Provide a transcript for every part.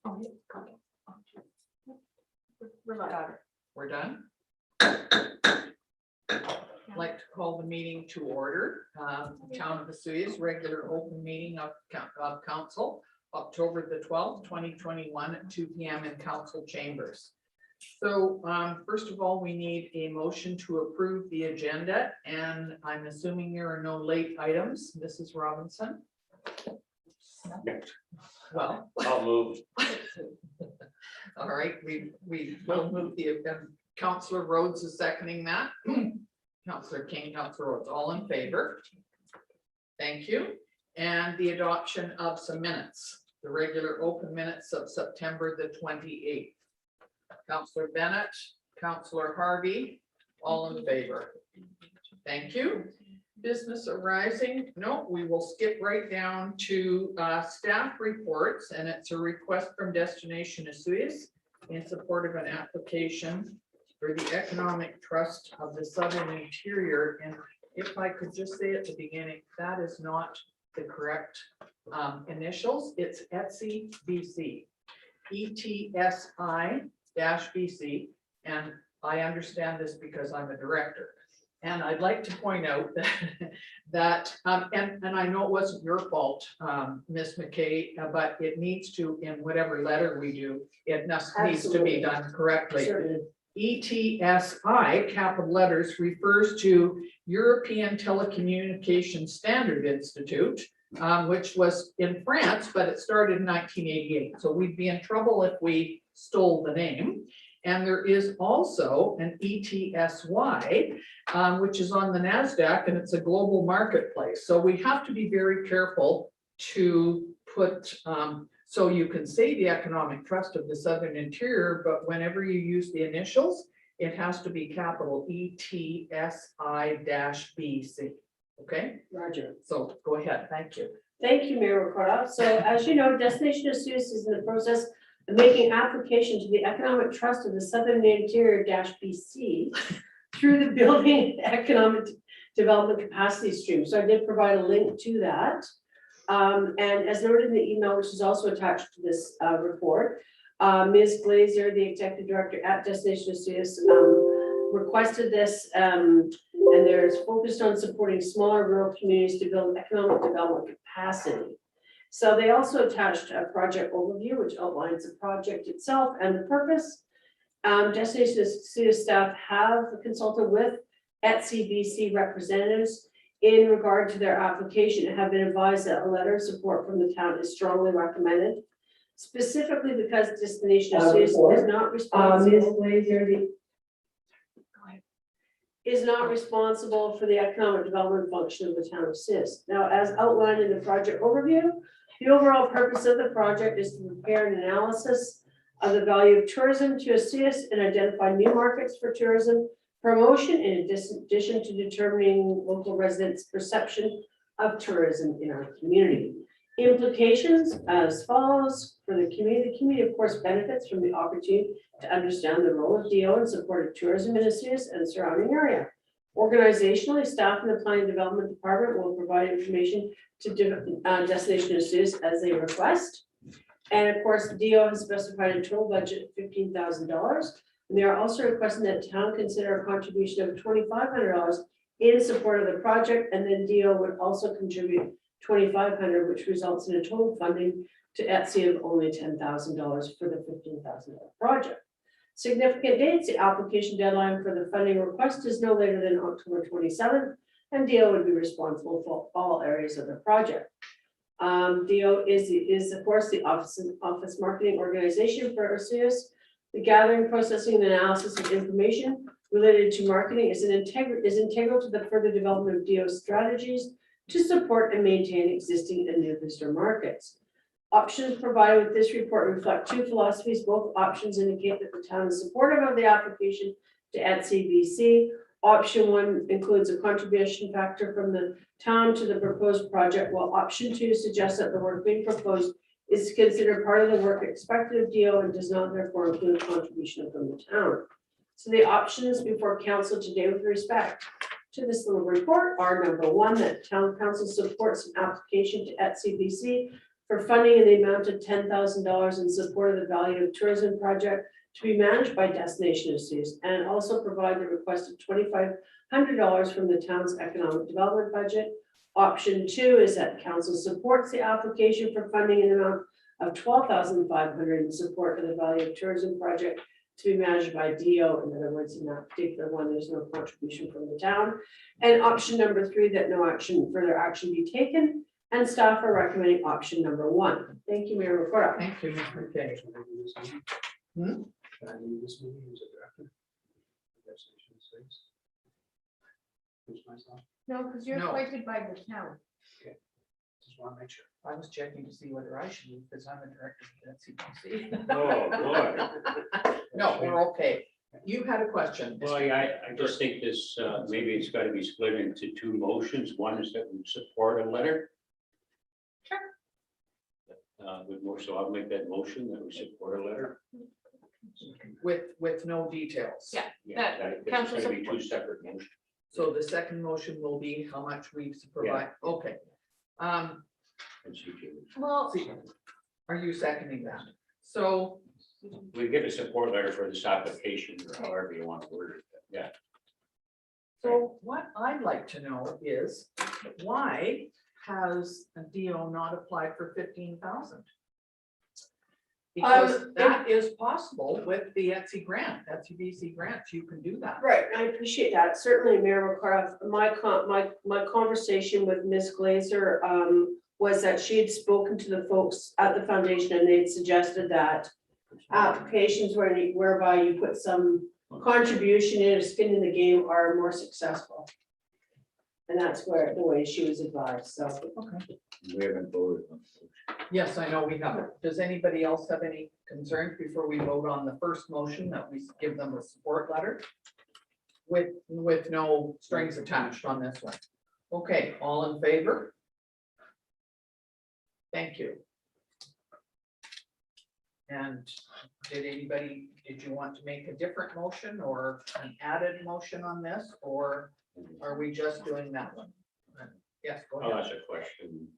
Oh, We're done. I'd like to call the meeting to order. Town of Vesuvius regular open meeting of council, October the 12th, 2021 at 2 p.m. in council chambers. So first of all, we need a motion to approve the agenda, and I'm assuming there are no late items. Mrs. Robinson? Well, I'll move. all right, we will move the Councillor Rhodes is seconding that. Councillor King, Councillor Rhodes, all in favor? Thank you. And the adoption of some minutes, the regular open minutes of September the 28th. Councillor Bennett, Councillor Harvey, all in favor? Thank you. Business arising? No, we will skip right down to staff reports, and it's a request from Destination Vesuvius in support of an application for the Economic Trust of the Southern Interior. And if I could just say at the beginning, that is not the correct initials. It's ETSI BC, ETSI-BC, and I understand this because I'm a director. And I'd like to point out that, and I know it wasn't your fault, Ms. McKay, but it needs to, in whatever letter we do, it needs to be done correctly. Certainly. ETSI, capital letters, refers to European Telecommunication Standard Institute, which was in France, but it started in 1988. So we'd be in trouble if we stole the name. And there is also an ETSY, which is on the NASDAQ, and it's a global marketplace. So we have to be very careful to put, so you can say the Economic Trust of the Southern Interior, but whenever you use the initials, it has to be capital ETSI-BC. Okay? Roger. So go ahead. Thank you. Thank you, Mayor Ricardo. So as you know, Destination Vesuvius is in the process of making application to the Economic Trust of the Southern Interior-BC through the Building Economic Development Capacity Stream. So I did provide a link to that. And as noted in the email, which is also attached to this report, Ms. Glazer, the Executive Director at Destination Vesuvius, requested this, and there's focused on supporting smaller rural communities to build economic development capacity. So they also attached a project overview, which outlines the project itself and the purpose. Destination Vesuvius staff have consulted with ETSI BC representatives in regard to their application and have been advised that a letter of support from the town is strongly recommended, specifically because Destination Vesuvius is not responsible. Is not responsible for the economic development function of the town of Vesuvius. Now, as outlined in the project overview, the overall purpose of the project is to prepare an analysis of the value of tourism to Vesuvius and identify new markets for tourism promotion, in addition to determining local residents' perception of tourism in our community. Implications as follows for the community. The community, of course, benefits from the opportunity to understand the role of DO in support of tourism in Vesuvius and the surrounding area. Organizationally, staff in the Planning Development Department will provide information to Destination Vesuvius as they request. And of course, DO has specified a total budget of $15,000. And they are also requesting that the town consider a contribution of $2,500 in support of the project, and then DO would also contribute $2,500, which results in a total funding to ETSI of only $10,000 for the $15,000 project. Significant dates: the application deadline for the funding request is no later than October 27th, and DO would be responsible for all areas of the project. DO is of course the office marketing organization for Vesuvius. The gathering, processing, and analysis of information related to marketing is integral to the further development of DO strategies to support and maintain existing and new visitor markets. Options provided with this report reflect two philosophies. Both options indicate that the town is supportive of the application to ETSI BC. Option 1 includes a contribution factor from the town to the proposed project, while option 2 suggests that the work being proposed is considered part of the work expected of DO and does not therefore include a contribution from the town. So the options before council today with respect to this little report are: number 1, that town council supports an application to ETSI BC for funding in the amount of $10,000 in support of the Value of Tourism project to be managed by Destination Estates, and also provide the requested $2,500 from the town's economic development budget. Option 2 is that council supports the application for funding in the amount of $12,500 in support of the Value of Tourism project to be managed by DO. In other words, in that particular one, there's no contribution from the town. And option number 3, that no further action be taken. And staff are recommending option number 1. Thank you, Mayor Recorder. Thank you, Mr. K. Hmm? Can I leave this meeting as a director? Destination Estates? Who's myself? No, because you're No. appointed by the town. Just want to make sure. I was checking to see whether I should, because I'm a director of CPC. Oh, boy. No, we're okay. You had a question. Well, I just think this, maybe it's got to be split into 2 motions. One is that we support a letter. Sure. With more, so I'll make that motion that we support a letter. With no details. Yeah. Yeah, That it's council gonna be 2 support. separate motions. So the second motion will be how much we provide. Okay. And see if you- Well, See, are you seconding that? So, We get a support letter for this application, or however you want to word it. Yeah. so what I'd like to know is why has a DO not applied for 15,000? Because that is possible with the ETSI grant, you can do that. Right, I appreciate that. Certainly, Mayor McCarthy, my conversation with Ms. Glazer was that she had spoken to the folks at the foundation and they'd suggested that applications whereby you put some contribution in, or skin in the game are more successful. And that's where, the way she was advised, so. Okay. We haven't voted on it. Yes, I know we haven't. Does anybody else have any concerns before we vote on the first motion that we give them a support letter? With no strings attached on this one. Okay, all in favor? Thank you. And did you want to make a different motion or an added motion on this, or are we just doing that one? Yes, go I'll ahead. ask a question.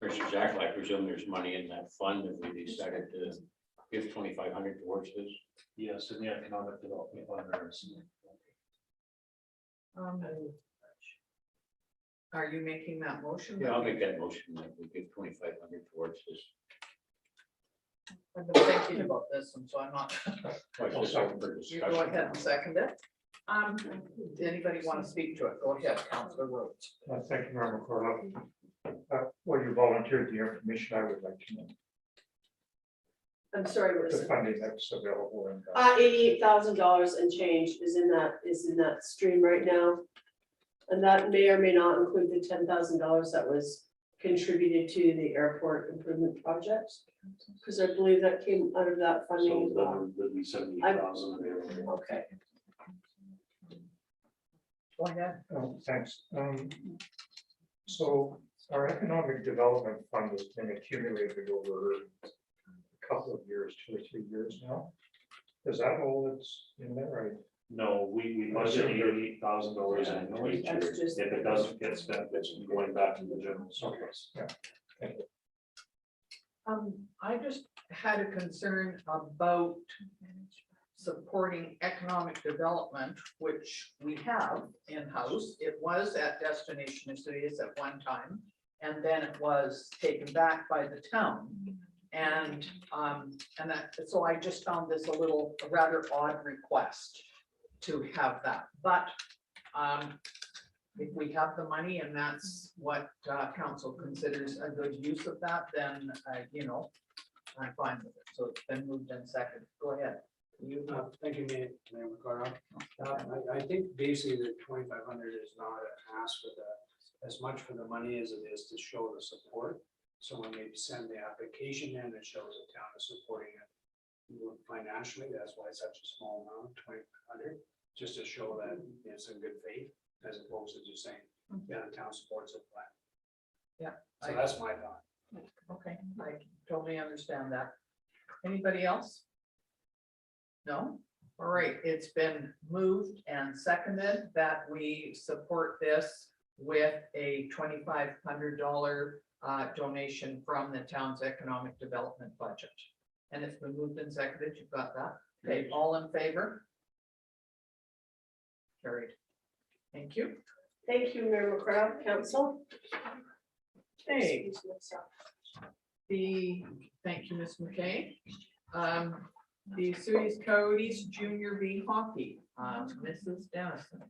Mr. Jack, I presume there's money in that fund that we decided to give 2,500 towards this. Yes, in the economic development letters. Are you making that motion? Yeah, I'll make that motion that we give 2,500 towards this. I've been thinking about this, and so I'm not. Oh, sorry for You go discussion. ahead and second it. Anybody want to speak to it? Go ahead, Councilor Rhodes. Thank you, Member Corlett. Well, you volunteered the information I would like to know, I'm sorry, what is the it? funding that's available and. $88,000 and change is in that stream right now. And that may or may not include the $10,000 that was contributed to the airport improvement projects. Because I believe that came out of that funding as well. Would be 70,000 available. Okay, Go ahead. Thanks. So our economic development fund has been accumulated over a couple of years, 2 or 3 years now. Is that all that's in there, right? No, we budget $88,000 in each year. That's just- If it doesn't get spent, it's going back to the general surplus. Yeah. I just had a concern about supporting economic development, which we have in-house. It was at Destination Estates at one time, and then it was taken back by the town. And so I just found this a rather odd request to have that, but if we have the money and that's what council considers a good use of that, then I'm fine with it. So it's been moved and second. Go ahead. Thank you, Mayor McCarthy. I think basically the 2,500 is not an ask for as much for the money as it is to show the support. So when they send the application in, it shows the town is supporting it financially. That's why it's such a small amount, 2,500, just to show that it's in good faith, as opposed to just saying, yeah, the town supports the plan. Yeah, So that's my thought. Okay, I totally understand that. Anybody else? No? All right, it's been moved and seconded that we support this with a $2,500 donation from the town's economic development budget. And it's been moved and seconded. You've got that. Okay, all in favor? Carried. Thank you. Thank you, Mayor McCraw, council. Okay, thank you, Ms. McKay. The Surrey's Coyotes Junior B Hockey, Mrs. Dennison.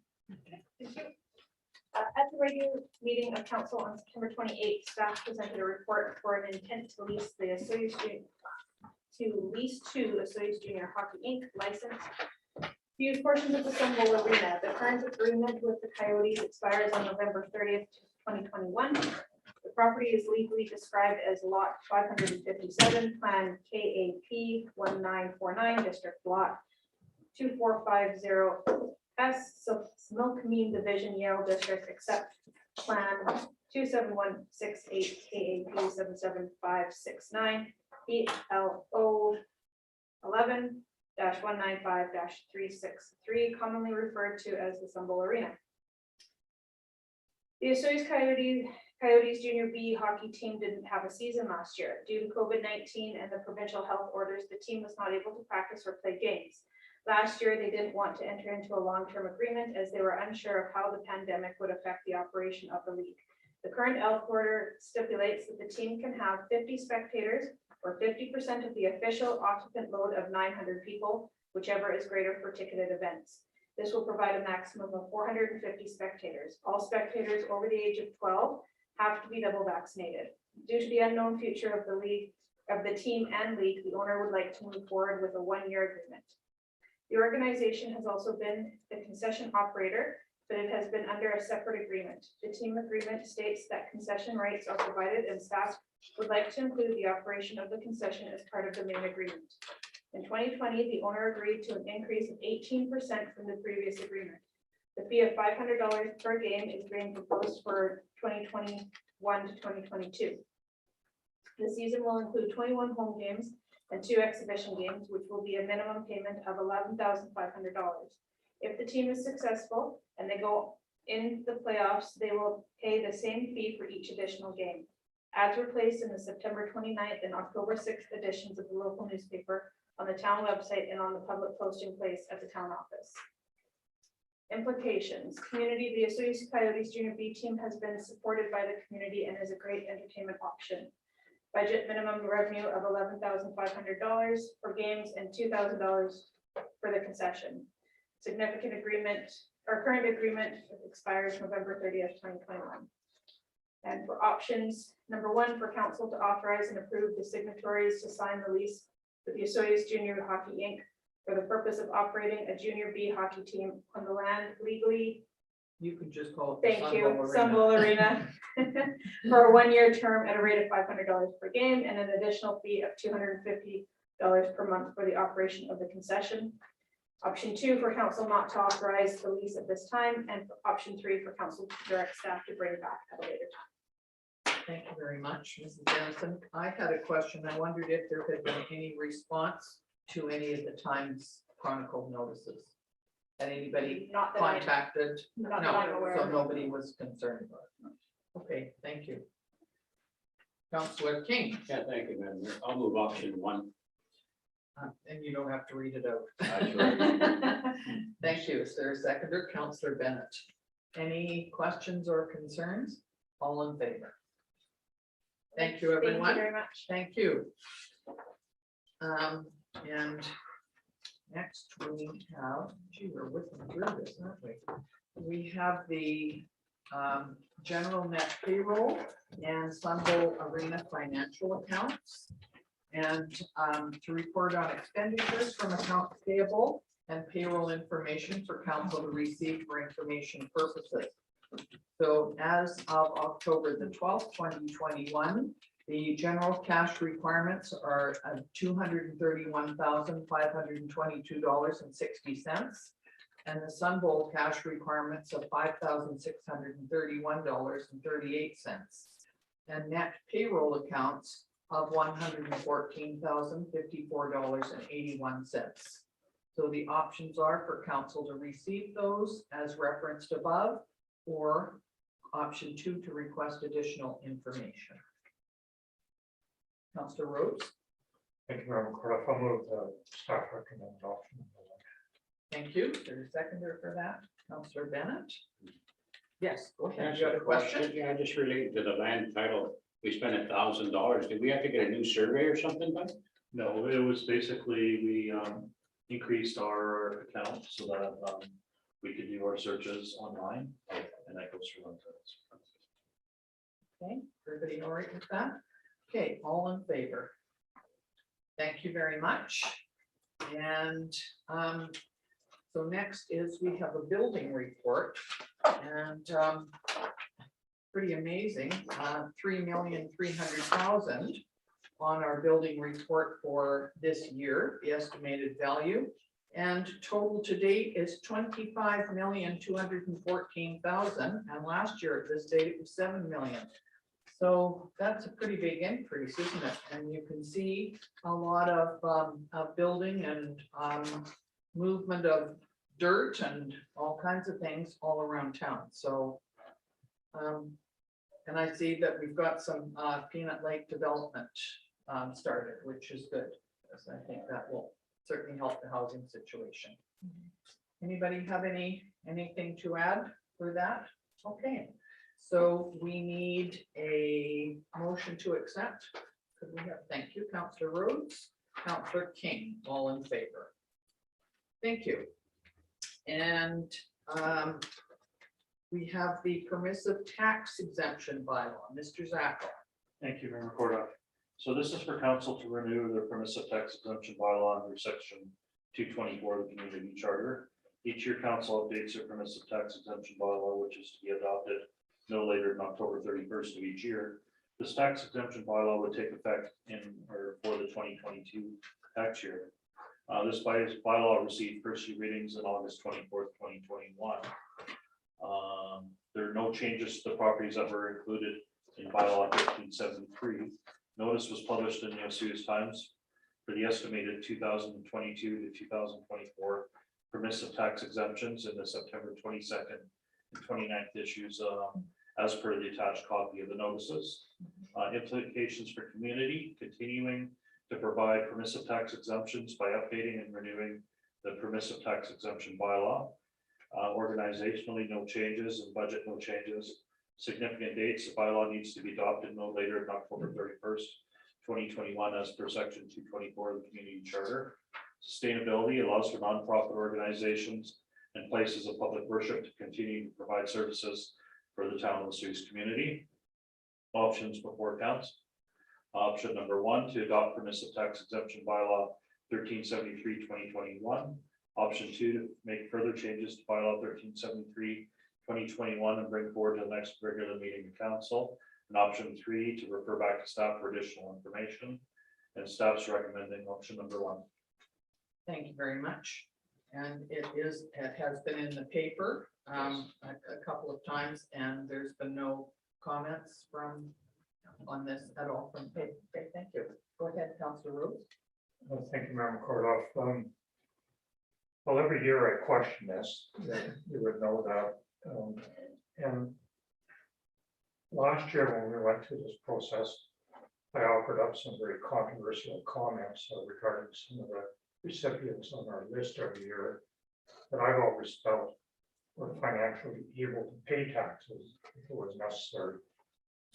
At the regular meeting of council on September 28th, staff presented a report for an intent to lease the Associates Junior Hockey Inc. license to use portions of the Sunbowl Arena. The current agreement with the Coyotes expires on November 30th, 2021. The property is legally described as lot 557, plan KAP 1949, district lot 2450 S, so Milkameen Division, Yale District, except plan 27168 KAP 77569 PLO 11-195-363, commonly referred to as the Sunbowl Arena. The Associates Coyotes Junior B hockey team didn't have a season last year. Due to COVID-19 and the provincial health orders, the team was not able to practice or play games. Last year, they didn't want to enter into a long-term agreement as they were unsure of how the pandemic would affect the operation of the league. The current elk order stipulates that the team can have 50 spectators or 50% of the official occupant load of 900 people, whichever is greater for ticketed events. This will provide a maximum of 450 spectators. All spectators over the age of 12 have to be double vaccinated. Due to the unknown future of the league, of the team and league, the owner would like to move forward with a one-year agreement. The organization has also been the concession operator, but it has been under a separate agreement. The team agreement states that concession rights are provided and staff would like to include the operation of the concession as part of the main agreement. In 2020, the owner agreed to an increase of 18% from the previous agreement. The fee of $500 per game is being proposed for 2021 to 2022. The season will include 21 home games and 2 exhibition games, which will be a minimum payment of $11,500. If the team is successful and they go in the playoffs, they will pay the same fee for each additional game. Ads were placed in the September 29th and October 6th editions of the local newspaper, on the town website, and on the public posting place at the town office. Implications. Community. The Associates Coyotes Junior B team has been supported by the community and is a great entertainment option. Budget minimum revenue of $11,500 for games and $2,000 for the concession. Significant agreement, our current agreement expires November 30th, 2021. And for options, number 1, for council to authorize and approve the signatories to sign the lease with the Associates Junior Hockey Inc. for the purpose of operating a Junior B hockey team on the land legally. You can just call it. the Thank you, Sunbowl Arena. Sunbowl Arena, for a one-year term at a rate of $500 per game and an additional fee of $250 per month for the operation of the concession. Option 2, for council not to authorize the lease at this time, and option 3, for council to direct staff to bring back at a later time. Thank you very much, Mrs. Dennison. I had a question. I wondered if there had been any response to any of the Times Chronicle notices. Had anybody Not that I, contacted? not that I'm No, aware so of. nobody was concerned about it. Okay, thank you. Councillor King, Yeah, thank you, Madam Mayor. I'll move option 1. and you don't have to read it out. That's right. Thank you. Is there a seconder? Councillor Bennett. Any questions or concerns? All in favor? Thank you, everyone. Thank you very much. Thank you. And next we have, gee, we're whipping through this, aren't we? We have the general net payroll and Sunbowl Arena financial accounts. And to report on expenditures from accounts payable and payroll information for council to receive for information purposes. So as of October the 12th, 2021, the general cash requirements are $231,522.60. And the Sunbowl cash requirements of $5,631.38. And net payroll accounts of $114,054.81. So the options are for council to receive those as referenced above, or option 2 to request additional information. Councillor Rhodes, Thank you, Member Cordova. I'll move the staff recommend adoption. thank you. There's a seconder for that, Councillor Bennett. Yes, go ahead, That's you had a question? Yeah, just related to the land title. We spent $1,000. Did we have to get a new survey or something, but No, it was basically, we increased our account so that we could do our searches online, and that goes through Untitled. Okay, everybody all right with that? Okay, all in favor? Thank you very much. And so next is we have a building report and pretty amazing, 3,300,000 on our building report for this year, the estimated value. And total to date is 25,214,000, and last year at this date it was 7 million. So that's a pretty big increase, isn't it? And you can see a lot of building and movement of dirt and all kinds of things all around town. So and I see that we've got some Peanut Lake development started, which is good, because I think that will certainly help the housing situation. Anybody have anything to add for that? Okay, so we need a motion to accept. Could we have, thank you, Councillor Rhodes, Councillor King, all in favor. Thank you. And we have the permissive tax exemption bylaw, Mr. Zacco. Thank you, Member Cordova. So this is for council to renew their permissive tax exemption bylaw under section 224 of the community charter. Each year, council updates their permissive tax exemption bylaw, which is to be adopted no later than October 31st of each year. This tax exemption bylaw would take effect for the 2022 tax year. This bylaw received first year readings on August 24th, 2021. There are no changes to the properties that were included in bylaw 1573. Notice was published in the Osceola Times for the estimated 2022 to 2024 permissive tax exemptions in the September 22nd and 29th issues, as per the attached copy of the notices. Implications for community: continuing to provide permissive tax exemptions by updating and renewing the permissive tax exemption bylaw. Organizationally, no changes, and budget, no changes. Significant dates: the bylaw needs to be adopted no later than October 31st, 2021, as per section 224 of the community charter. Sustainability allows for nonprofit organizations and places of public worship to continue to provide services for the town of Osceola community. Options before council. Option number 1, to adopt permissive tax exemption bylaw 1373/2021. Option 2, to make further changes to bylaw 1373/2021 and bring forward to the next regular meeting of council. And option 3, to refer back to staff for additional information. And staff's recommending option number 1. Thank you very much. And it has been in the paper a couple of times, and there's been no comments on this at all from, okay, thank you. Go ahead, Councillor Rhodes. Thank you, Member Cordova. Well, every year I question this, you would know that. And last year when we went through this process, I offered up some very controversial comments regarding some of the recipients on our list every year that I've always felt were financially able to pay taxes if it was necessary.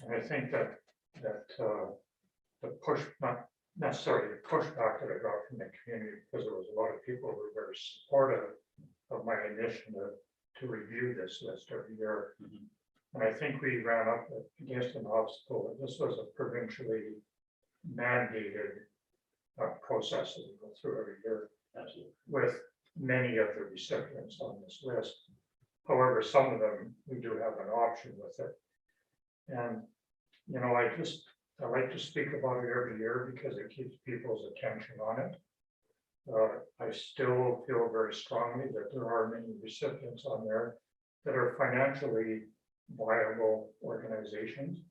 And I think that the push, not necessarily the pushback that I got from the community, because there was a lot of people who were very supportive of my initiative to review this list every year. And I think we ran up against an obstacle. This was a provincially mandated process that we go through every year with many of the recipients on this list. However, some of them, we do have an option with it. And, you know, I like to speak about it every year because it keeps people's attention on it. I still feel very strongly that there are many recipients on there that are financially viable organizations.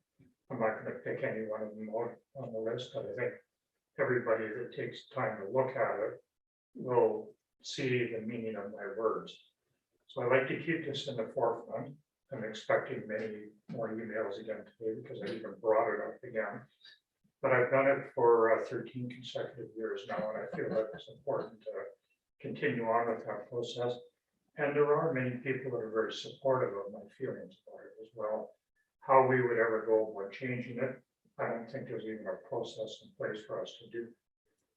I'm not going to pick any one of them out on the list, but I think everybody that takes time to look at it will see the meaning of my words. So I like to keep this in the forefront. I'm expecting many more emails again today because I even brought it up again. but I've done it for 13 consecutive years now, and I feel that it's important to continue on with that process. And there are many people that are very supportive of my feelings about it as well. How we would ever go about changing it, I don't think there's even a process in place for us to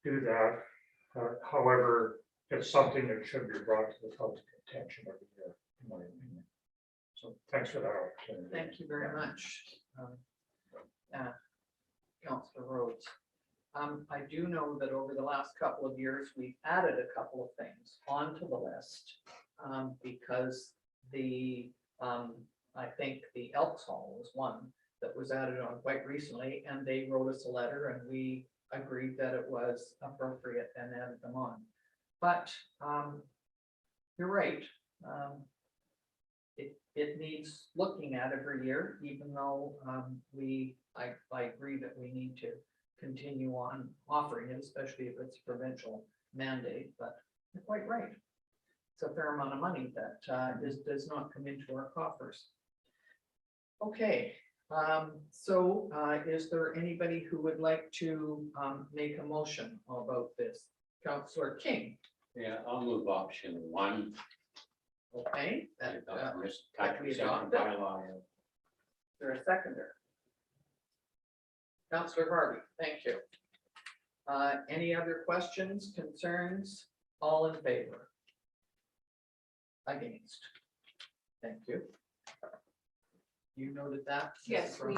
do that. However, it's something that should be brought to the public attention every year, in my opinion. So thanks for that opportunity. Thank you very much. Councillor Rhodes. I do know that over the last couple of years, we've added a couple of things onto the list. Because I think the Elks Hall was one that was added on quite recently, and they wrote us a letter and we agreed that it was appropriate and added them on. But you're right. It needs looking at every year, even though I agree that we need to continue on offering it, especially if it's a provincial mandate, but you're quite right. It's a fair amount of money that does not come into our coffers. Okay, so is there anybody who would like to make a motion about this? Councillor King. Yeah, I'll move option 1. Okay, that we Tax adopt exemption it. bylaw. Is there a seconder? Councillor Harvey, thank you. Any other questions, concerns? All in favor? Against? Thank you. You noted that? Yes, we-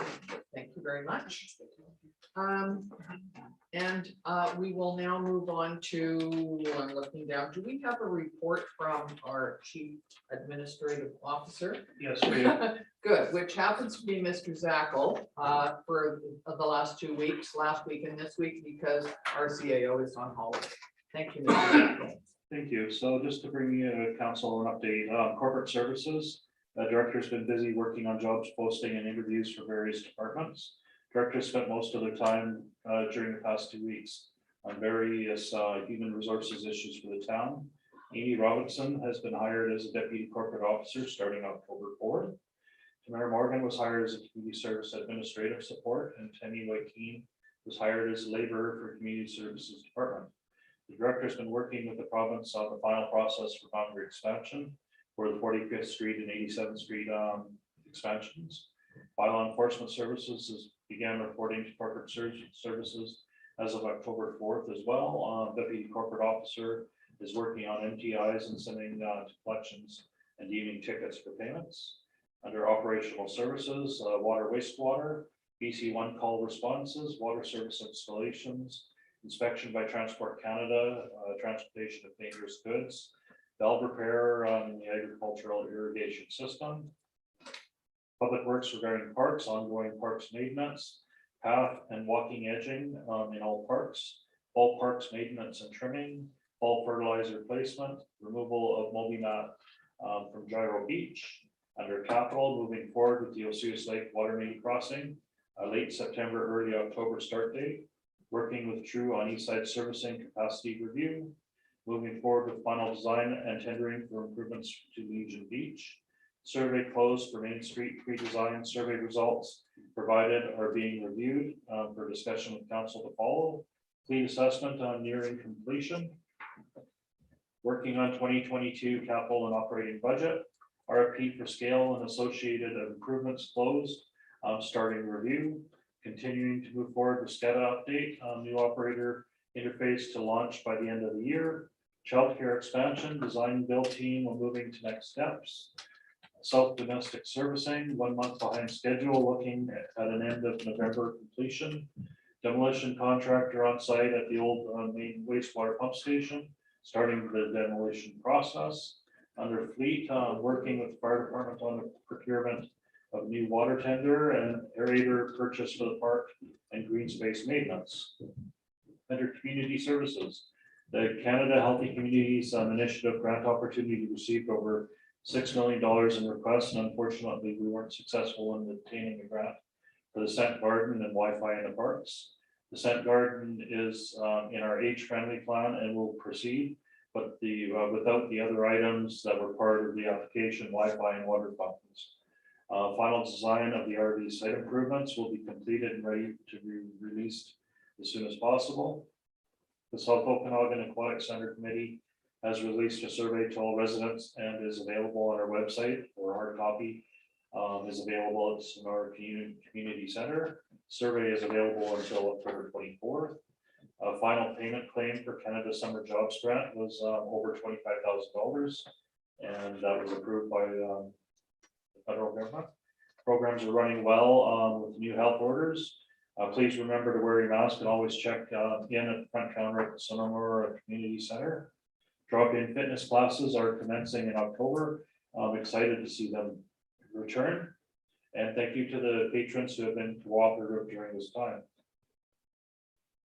Thank you very much. And we will now move on to, I'm looking down, do we have a report from our Chief Administrative Officer? Yes, we do. Good, which happens to be Mr. Zackel for the last 2 weeks, last week and this week, because our CAO is on holiday. Thank you, Mr. Zackel. Thank you. So just to bring you council an update, corporate services, director's been busy working on jobs posting and interviews for various departments. Director spent most of their time during the past 2 weeks on various human resources issues for the town. Amy Robinson has been hired as a deputy corporate officer starting October 4th. Tamara Morgan was hired as a community service administrative support, and Tammy Wakeen was hired as laborer for community services department. The director has been working with the province on the final process for boundary expansion for the 45th Street and 87th Street expansions. Bylaw enforcement services has began reporting to corporate services as of October 4th as well. Deputy corporate officer is working on MTIs and sending to collections and deeming tickets for payments. Under operational services, water wastewater, BC One call responses, water service installations, inspection by Transport Canada, transportation of dangerous goods, valve repair on the agricultural irrigation system. Public works regarding parks, ongoing parks maintenance, path and walking edging in all parks, all parks maintenance and trimming, fall fertilizer placement, removal of multi mat from Gyro Beach. Under capital, moving forward with the Osiris Lake water main crossing, late September, early October start date. Working with True on East Side servicing capacity review. Moving forward with final design and tendering for improvements to Legion Beach. Survey closed for Main Street pre-design. Survey results provided are being reviewed for discussion with council to follow. Fleet assessment on nearing completion. Working on 2022 capital and operating budget. RFP for scale and associated improvements closed. Starting review. Continuing to move forward with SCADA update. New operator interface to launch by the end of the year. Childcare expansion, design and build team are moving to next steps. Self-domestic servicing, 1 month behind schedule, looking at an end of November completion. Demolition contractor on site at the old main wastewater pump station, starting the demolition process. Under fleet, working with the fire department on the procurement of new water tender and aerator purchase for the park and green space maintenance. Under community services, the Canada Healthy Communities Initiative grant opportunity received over $6 million in requests, and unfortunately we weren't successful in obtaining a grant for the scent garden and Wi-Fi in the parks. The scent garden is in our age-friendly plan and will proceed, but without the other items that were part of the application, Wi-Fi and water fountains. Final design of the RV site improvements will be completed and ready to be released as soon as possible. The South Okanagan Aquatic Center Committee has released a survey to all residents and is available on our website, or hard copy is available at Sonora Community Center. Survey is available until October 24th. A final payment claim for Canada Summer Jobs Grant was over $25,000, and that was approved by the federal government. Programs are running well with new health orders. Please remember to wear your mask and always check in at the front counter at the Sonora Community Center. Drop-in fitness classes are commencing in October. I'm excited to see them return. And thank you to the patrons who have been cooperative during this time.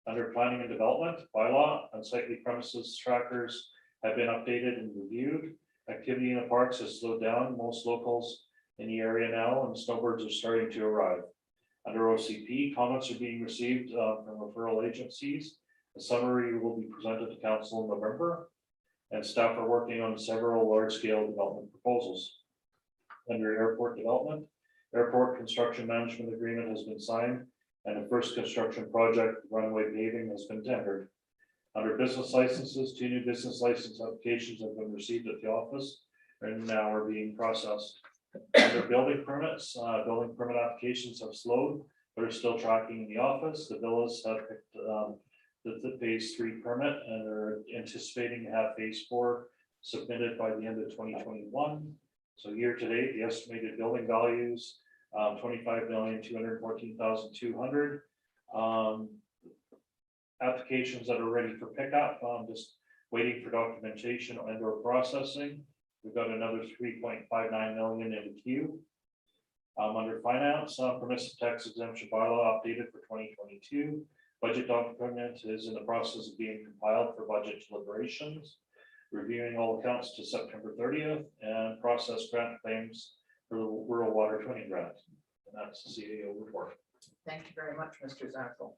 Under planning and development bylaw, unsightly premises trackers have been updated and reviewed. Activity in the parks has slowed down. Most locals in the area now, and snowbirds are starting to arrive. Under OCP, comments are being received from referral agencies. A summary will be presented to council in November, and staff are working on several large-scale development proposals. Under airport development, airport construction management agreement has been signed, and the first construction project, runway paving, has been tendered. Under business licenses, 2 new business license applications have been received at the office and now are being processed. Under building permits, building permit applications have slowed, but are still tracking in the office. The villas have picked the phase 3 permit, and are anticipating to have phase 4 submitted by the end of 2021. So year to date, the estimated building values, 25,214,200. Applications that are ready for pickup, just waiting for documentation and or processing. We've got another 3.59 million in the queue. Under finance, permissive tax exemption bylaw updated for 2022. Budget document is in the process of being compiled for budget deliberations. Reviewing all accounts to September 30th, and process grant claims for the rural water twinning grant. And that's the CAO report. Thank you very much, Mr. Zackel.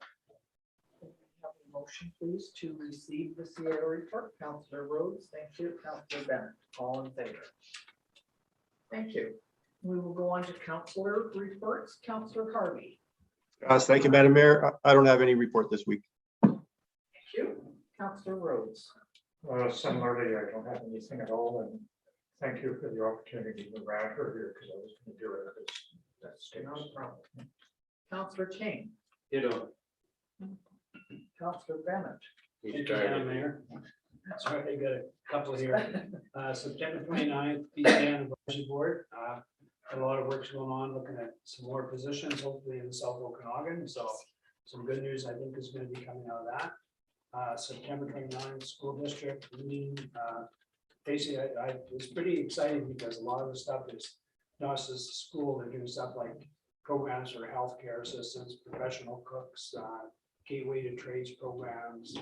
Have a motion, please, to receive the CAO report. Councillor Rhodes, thank you. Councillor Bennett, all in favor. Thank you. We will go on to councillor reports. Councillor Harvey. Thank you, Madam Mayor. I don't have any report this week. Thank you. Councillor Rhodes. Similarly, I don't have anything at all, and thank you for the opportunity to grab her here, because I was going to do it. That's No problem. Councillor King. Ditto. Councillor Bennett. Thank you, Madam Mayor. Sorry, I got a couple here. September 29th, the anniversary board. A lot of work's going on, looking at some more positions, hopefully in the South Okanagan. So some good news, I think, is going to be coming out of that. September 29th, school district meeting. Basically, I was pretty excited because a lot of the stuff is not just the school. They're doing stuff like programs for healthcare assistants, professional cooks, gateway to trades programs,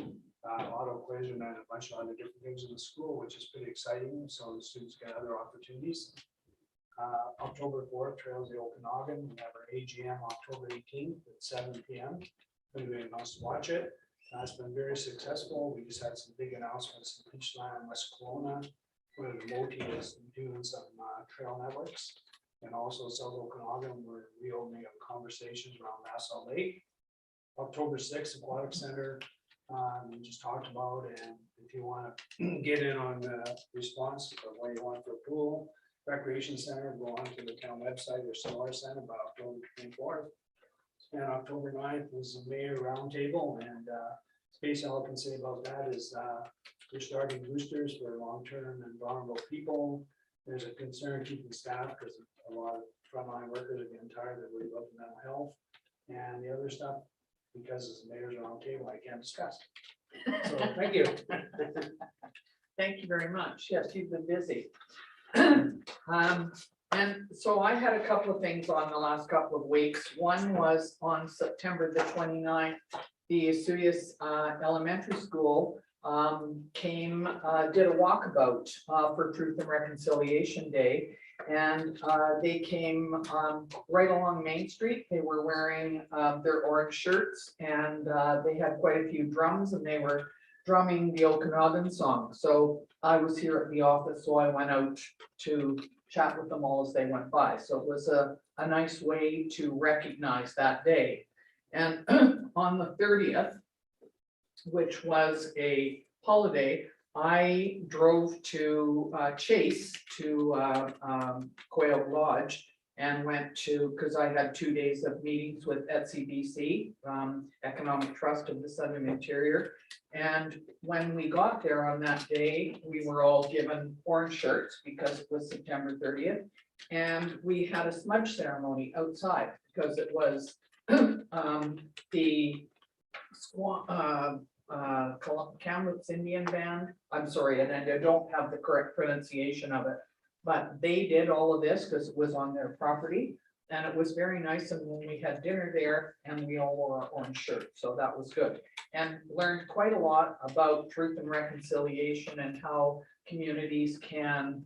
auto collision, and a bunch of other different things in the school, which is pretty exciting. So the students get other opportunities. October 4th, Trails of the Okanagan. We have our AGM October 18th at 7 p.m. If anybody wants to watch it. It's been very successful. We just had some big announcements in Peachland and West Kelowna, where the MOTI is doing some trail networks. And also South Okanagan, we're reopening up conversations around Nassau Lake. October 6th, Aquatic Center, we just talked about, and if you want to get in on the response of what you want for a pool, recreation center, go on to the town website or Sonora Center by October 24th. And October 9th was the mayor roundtable, and basically all I can say about that is we're starting boosters for long-term and vulnerable people. There's a concern keeping staff because a lot of frontline workers are getting tired of worrying about mental health, and the other stuff, because it's the mayor's roundtable, I can't discuss. So thank you. Thank you very much. Yes, you've been busy. And so I had a couple of things on the last couple of weeks. One was on September the 29th, the Suyas Elementary School did a walkabout for Truth and Reconciliation Day. And they came right along Main Street. They were wearing their orange shirts, and they had quite a few drums, and they were drumming the Okanagan song. So I was here at the office, so I went out to chat with them all as they went by. So it was a nice way to recognize that day. And on the 30th, which was a holiday, I drove to Chase to Quail Lodge and went to, because I had 2 days of meetings with ETSI Economic Trust of the Southern Interior. And when we got there on that day, we were all given orange shirts because it was September 30th. And we had a smudge ceremony outside because it was the Kamloops Indian Band. I'm sorry, and I don't have the correct pronunciation of it, but they did all of this because it was on their property. And it was very nice. And when we had dinner there and we all wore our orange shirts, so that was good. And learned quite a lot about truth and reconciliation and how communities can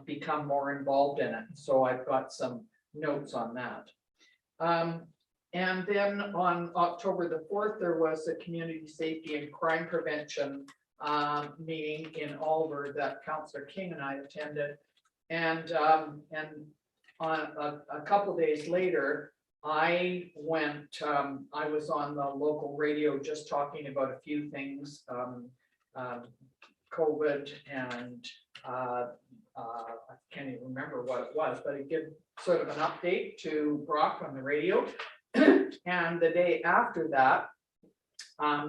become more involved in it. So I've got some notes on that. And then on October the 4th, there was a community safety and crime prevention meeting in Oliver that Councillor King and I attended. And on a couple days later, I went, I was on the local radio just talking about a few things, COVID and I can't even remember what it was, but it gave sort of an update to Brock on the radio. And the day after that,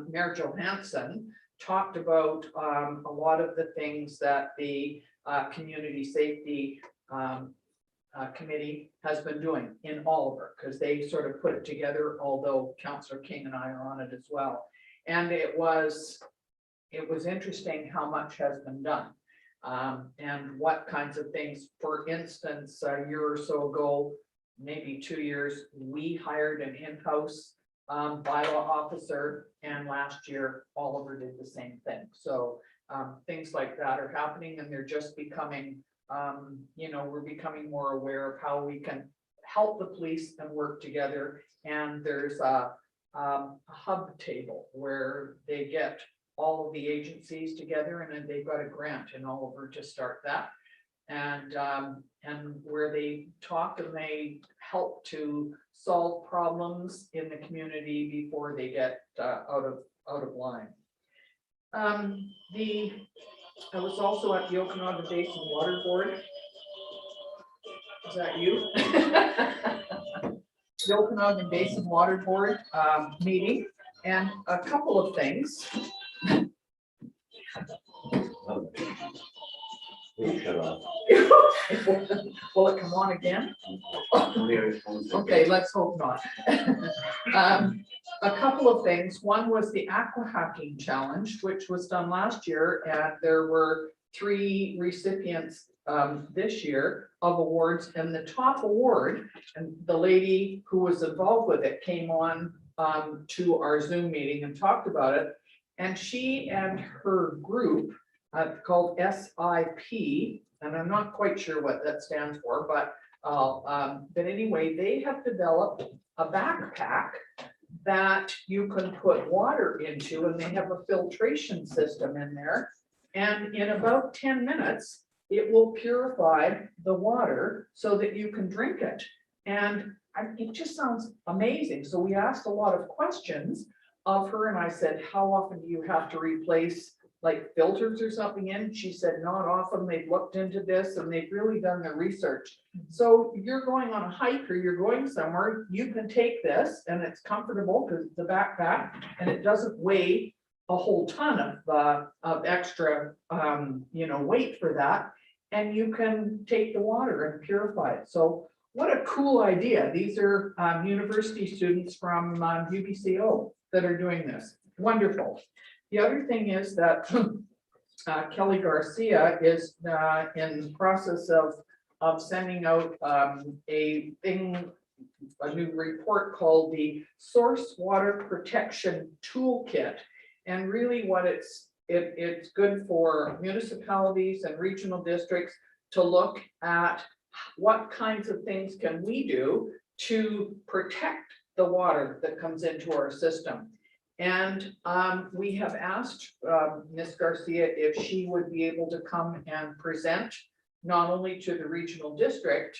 Mayor Johansson talked about a lot of the things that the community safety committee has been doing in Oliver, because they sort of put it together, although Councillor King and I are on it as well. And it was interesting how much has been done and what kinds of things. For instance, a year or so ago, maybe 2 years, we hired an in-house bylaw officer, and last year Oliver did the same thing. So things like that are happening, and they're just becoming, we're becoming more aware of how we can help the police and work together. And there's a hub table where they get all of the agencies together, and then they've got a grant in Oliver to start that. And where they talk and they help to solve problems in the community before they get out of line. I was also at the Okanagan Basin Water Board. Is that you? The Okanagan Basin Water Board meeting, and a couple of things. Shut off. Will it come on again? Okay, let's hope not. A couple of things. One was the Aqua hacking challenge, which was done last year, and there were 3 recipients this year of awards. And the top award, and the lady who was involved with it came on to our Zoom meeting and talked about it. And she and her group called SIP, and I'm not quite sure what that stands for, but anyway, they have developed a backpack that you can put water into, and they have a filtration system in there. And in about 10 minutes, it will purify the water so that you can drink it. And it just sounds amazing. So we asked a lot of questions of her, and I said, how often do you have to replace like filters or something in? She said, not often. They've looked into this and they've really done their research. So you're going on a hike or you're going somewhere, you can take this, and it's comfortable because it's a backpack and it doesn't weigh a whole ton of extra, weight for that. And you can take the water and purify it. So what a cool idea. These are university students from UBCO that are doing this. Wonderful. The other thing is that Kelly Garcia is in the process of sending out a new report called the Source Water Protection Toolkit. And really what it's good for municipalities and regional districts to look at what kinds of things can we do to protect the water that comes into our system. And we have asked Ms. Garcia if she would be able to come and present not only to the regional district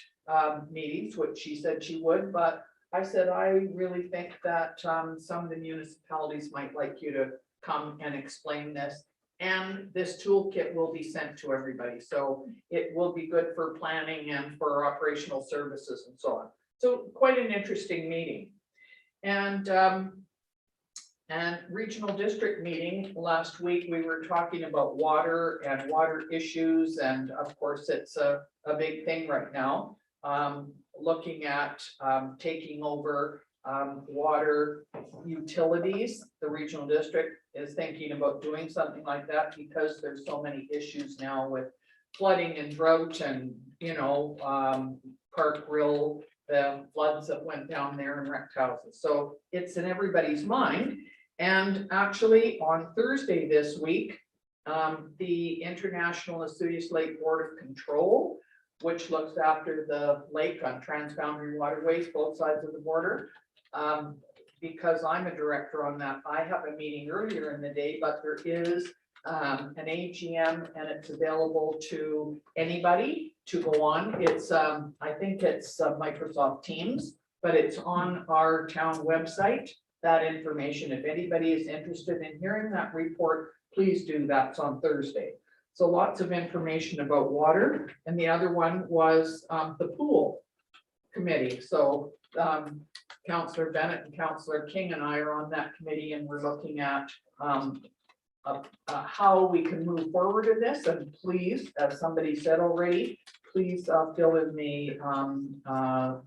meetings, which she said she would, but I said, I really think that some of the municipalities might like you to come and explain this. And this toolkit will be sent to everybody, so it will be good for planning and for operational services and so on. So quite an interesting meeting. And regional district meeting last week, we were talking about water and water issues, and of course, it's a big thing right now. Looking at taking over water utilities. The regional district is thinking about doing something like that because there's so many issues now with flooding and drought and, you know, Park Grill, the floods that went down there and wrecked houses. So it's in everybody's mind. And actually on Thursday this week, the International Osoyoos Lake Board of Control, which looks after the lake on transboundary waterways, both sides of the border. Because I'm a director on that, I have a meeting earlier in the day, but there is an AGM and it's available to anybody to go on. It's, I think it's Microsoft Teams, but it's on our town website, that information. If anybody is interested in hearing that report, please do. That's on Thursday. So lots of information about water. And the other one was the pool committee. So Councillor Bennett and Councillor King and I are on that committee, and we're looking at how we can move forward in this. And please, as somebody said already, please fill in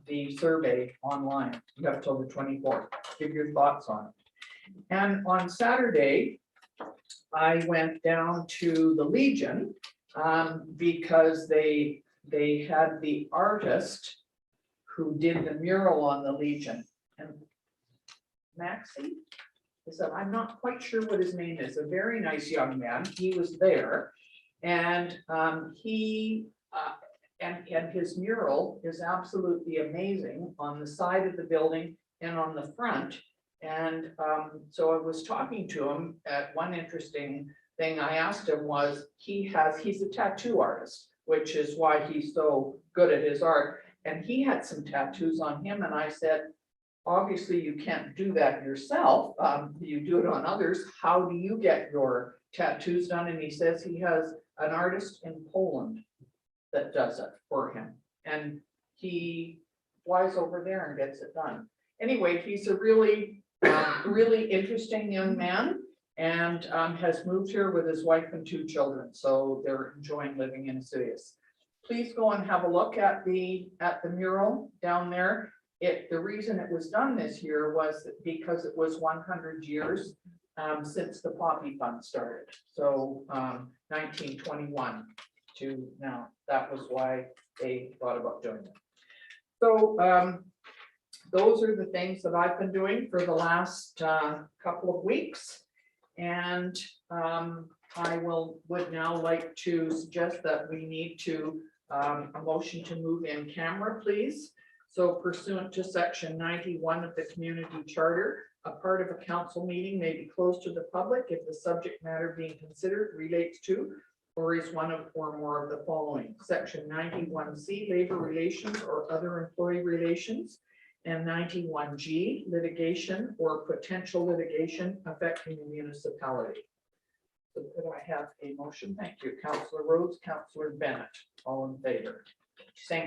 the survey online. You have till the 24th. Give your thoughts on it. And on Saturday, I went down to the Legion because they had the artist who did the mural on the Legion. And Maxie, so I'm not quite sure what his name is, a very nice young man. He was there, and and his mural is absolutely amazing on the side of the building and on the front. And so I was talking to him. At one interesting thing I asked him was, he's a tattoo artist, which is why he's so good at his art. And he had some tattoos on him, and I said, obviously you can't do that yourself. You do it on others. How do you get your tattoos done? And he says he has an artist in Poland that does it for him. And he flies over there and gets it done. Anyway, he's a really, really interesting young man, and has moved here with his wife and 2 children. So they're enjoying living in Osoyoos. Please go and have a look at the mural down there. The reason it was done this year was because it was 100 years since the Poppy Fund started. So 1921 to now. That was why they thought about doing it. So those are the things that I've been doing for the last couple of weeks. And I would now like to suggest that we need to a motion to move in camera, please. So pursuant to section 91 of the community charter, a part of a council meeting may be closed to the public if the subject matter being considered relates to or is one of or more of the following. Section 91C, labor relations or other employee relations, and 91G, litigation or potential litigation affecting the municipality. So could I have a motion? Thank you, Councillor Rhodes, Councillor Bennett, all in favor. Thank